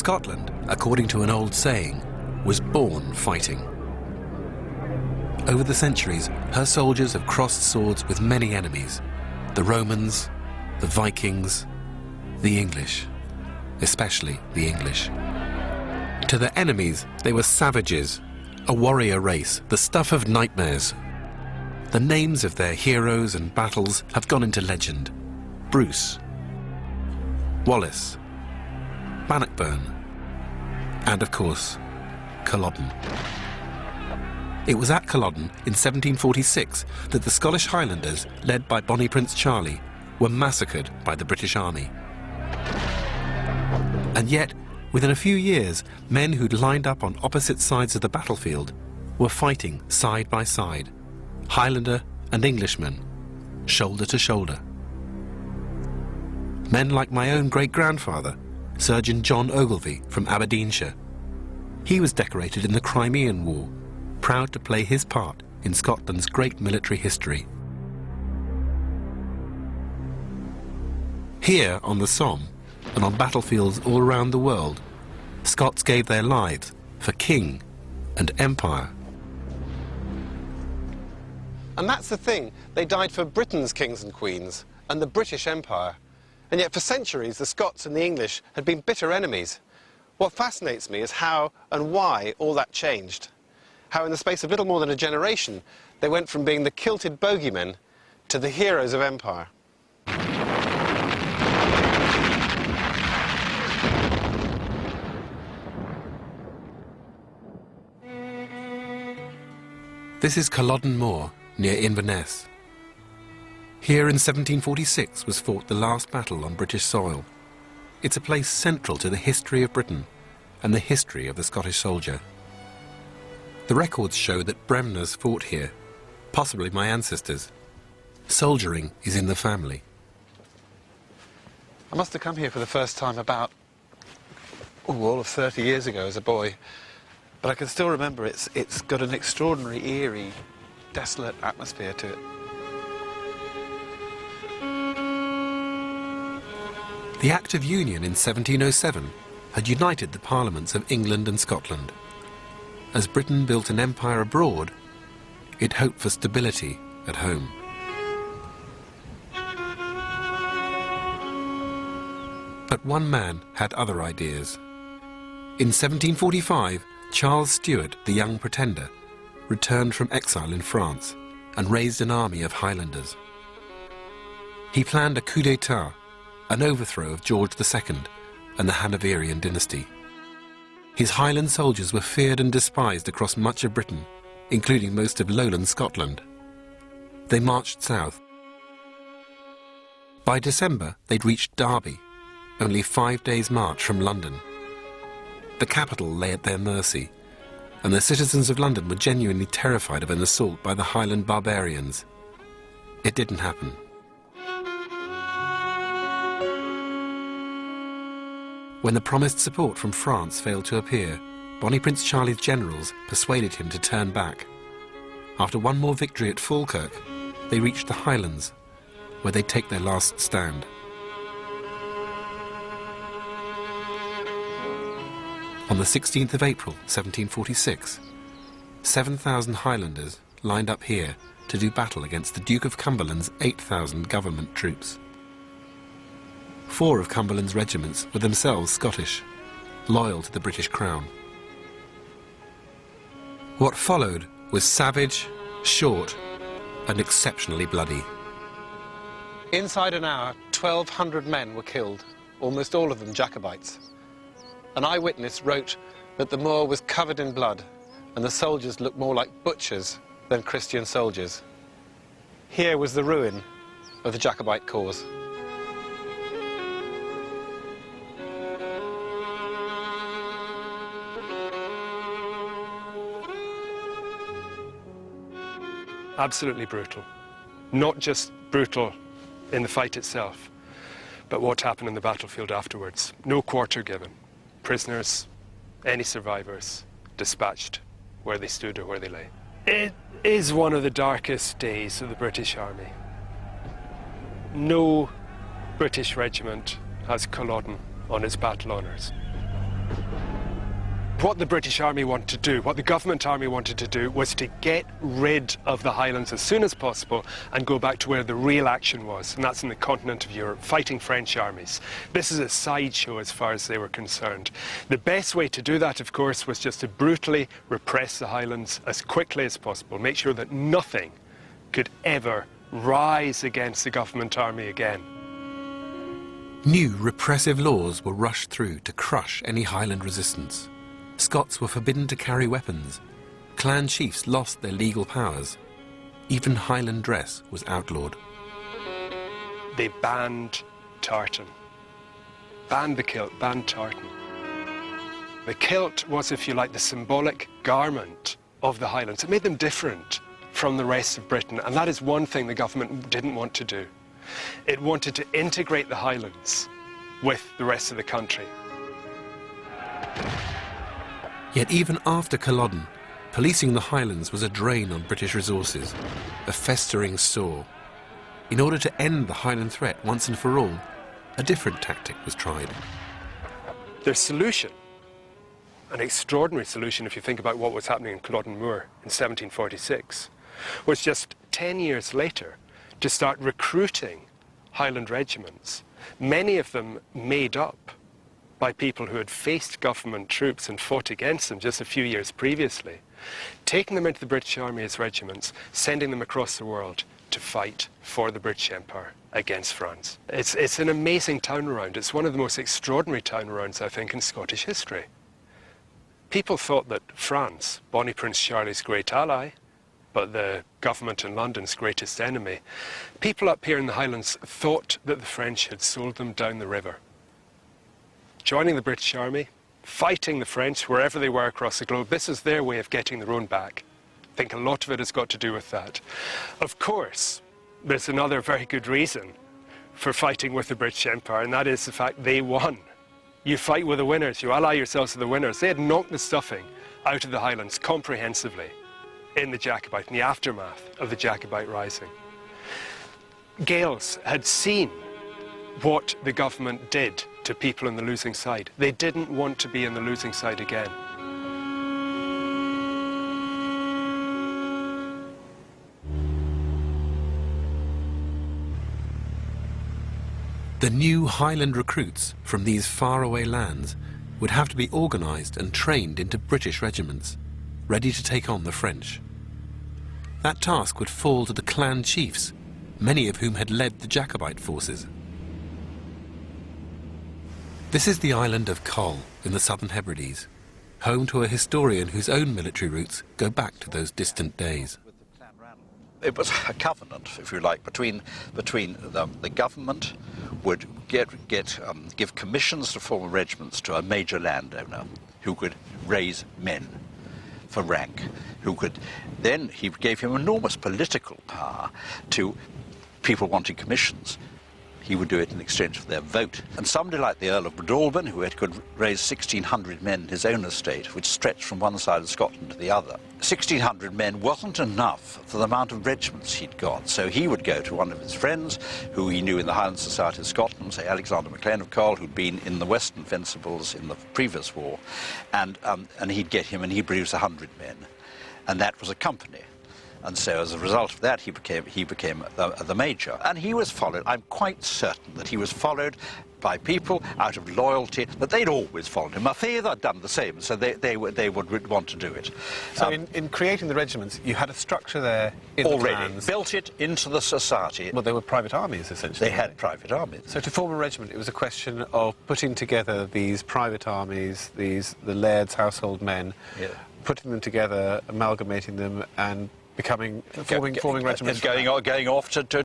Scotland, according to an old saying, was born fighting. Over the centuries, her soldiers have crossed swords with many enemies: the Romans, the Vikings, the English, especially the English. To their enemies, they were savages, a warrior race, the stuff of nightmares. The names of their heroes and battles have gone into legend: Bruce, Wallace, Bannockburn, and of course, Culloden. It was at Culloden in 1746 that the Scottish Highlanders, led by Bonnie Prince Charlie, were massacred by the British Army. And yet, within a few years, men who'd lined up on opposite sides of the battlefield were fighting side by side, Highlander and Englishman, shoulder to shoulder. Men like my own great-grandfather, Surgeon John Ogilvie from Aberdeenshire. He was decorated in the Crimean War, proud to play his part in Scotland's great military history. Here on the Somme, and on battlefields all around the world, Scots gave their lives for king and empire. And that's the thing, they died for Britain's kings and queens and the British Empire. And yet for centuries the Scots and the English had been bitter enemies. What fascinates me is how and why all that changed. How in the space of little more than a generation, they went from being the kilted bogeymen to the heroes of empire. This is Culloden Moor, near Inverness. Here in 1746 was fought the last battle on British soil. It's a place central to the history of Britain and the history of the Scottish soldier. The records show that Bremners fought here, possibly my ancestors. Soldiering is in the family. I must have come here for the first time about, all of 30 years ago as a boy. But I can still remember it's got an extraordinary, eerie, desolate atmosphere to it. The Act of Union in 1707 had united the parliaments of England and Scotland. As Britain built an empire abroad, it hoped for stability at home. But one man had other ideas. In 1745, Charles Stuart, the Young Pretender, returned from exile in France and raised an army of Highlanders. He planned a coup d'etat, an overthrow of George II and the Hanoverian dynasty. His Highland soldiers were feared and despised across much of Britain, including most of lowland Scotland. They marched south. By December, they'd reached Derby, only 5 days' march from London. The capital lay at their mercy, and the citizens of London were genuinely terrified of an assault by the Highland barbarians. It didn't happen. When the promised support from France failed to appear, Bonnie Prince Charlie's generals persuaded him to turn back. After one more victory at Falkirk, they reached the Highlands, where they'd take their last stand. On the 16th of April, 1746, 7,000 Highlanders lined up here to do battle against the Duke of Cumberland's 8,000 government troops. 4 of Cumberland's regiments were themselves Scottish, loyal to the British Crown. What followed was savage, short, and exceptionally bloody. Inside an hour, 1,200 men were killed, almost all of them Jacobites. An eyewitness wrote that the moor was covered in blood and the soldiers looked more like butchers than Christian soldiers. Here was the ruin of the Jacobite cause. Absolutely brutal. Not just brutal in the fight itself, but what happened in the battlefield afterwards. No quarter given. Prisoners, any survivors, dispatched where they stood or where they lay. It is one of the darkest days of the British Army. No British regiment has Culloden on its battle honours. What the British Army wanted to do, what the government army wanted to do, was to get rid of the Highlands as soon as possible and go back to where the real action was, and that's in the continent of Europe, fighting French armies. This is a sideshow as far as they were concerned. The best way to do that, of course, was just to brutally repress the Highlands as quickly as possible, make sure that nothing could ever rise against the government army again. New repressive laws were rushed through to crush any Highland resistance. Scots were forbidden to carry weapons. Clan chiefs lost their legal powers. Even Highland dress was outlawed. They banned tartan. Banned the kilt, banned tartan. The kilt was, if you like, the symbolic garment of the Highlands. It made them different from the rest of Britain, and that is one thing the government didn't want to do. It wanted to integrate the Highlands with the rest of the country. Yet even after Culloden, policing the Highlands was a drain on British resources, a festering sore. In order to end the Highland threat once and for all, a different tactic was tried. Their solution, an extraordinary solution if you think about what was happening in Culloden Moor in 1746, was just 10 years later to start recruiting Highland regiments, many of them made up by people who had faced government troops and fought against them just a few years previously, taking them into the British Army as regiments, sending them across the world to fight for the British Empire against France. It's an amazing turnaround. It's one of the most extraordinary turnarounds, I think, in Scottish history. People thought that France, Bonnie Prince Charlie's great ally, but the government in London's greatest enemy, people up here in the Highlands thought that the French had sold them down the river. Joining the British Army, fighting the French wherever they were across the globe, this is their way of getting their own back. I think a lot of it has got to do with that. Of course, there's another very good reason for fighting with the British Empire, and that is the fact they won. You fight with the winners, you ally yourselves with the winners. They had knocked the stuffing out of the Highlands comprehensively in the aftermath of the Jacobite Rising. Gaels had seen what the government did to people on the losing side. They didn't want to be on the losing side again. The new Highland recruits from these faraway lands would have to be organised and trained into British regiments, ready to take on the French. That task would fall to the clan chiefs, many of whom had led the Jacobite forces. This is the island of Coll in the Southern Hebrides, home to a historian whose own military roots go back to those distant days. It was a covenant, if you like, between the government would give commissions to former regiments to a major landowner who could raise men for rank, then he gave him enormous political power to people wanting commissions. He would do it in exchange for their vote. And somebody like the Earl of Breadalbane, who could raise 1,600 men in his own estate, which stretched from one side of Scotland to the other. 1,600 men wasn't enough for the amount of regiments he'd got, so he would go to one of his friends, who he knew in the Highland Society of Scotland, say Alexander MacLean of Coll, who'd been in the Western Fencibles in the previous war, and he'd get him, and he'd produce 100 men. And that was a company. And so as a result of that, he became the major. And he was followed, I'm quite certain that he was followed by people out of loyalty, but they'd always followed him. My father had done the same, so they would want to do it. So in creating the regiments, you had a structure there in already, the clans. Built it into the society. Well, they were private armies, essentially. They had private armies. So to form a regiment, it was a question of putting together these private armies, the laird's household men, yeah, putting them together, amalgamating them, and forming regiments. And going off to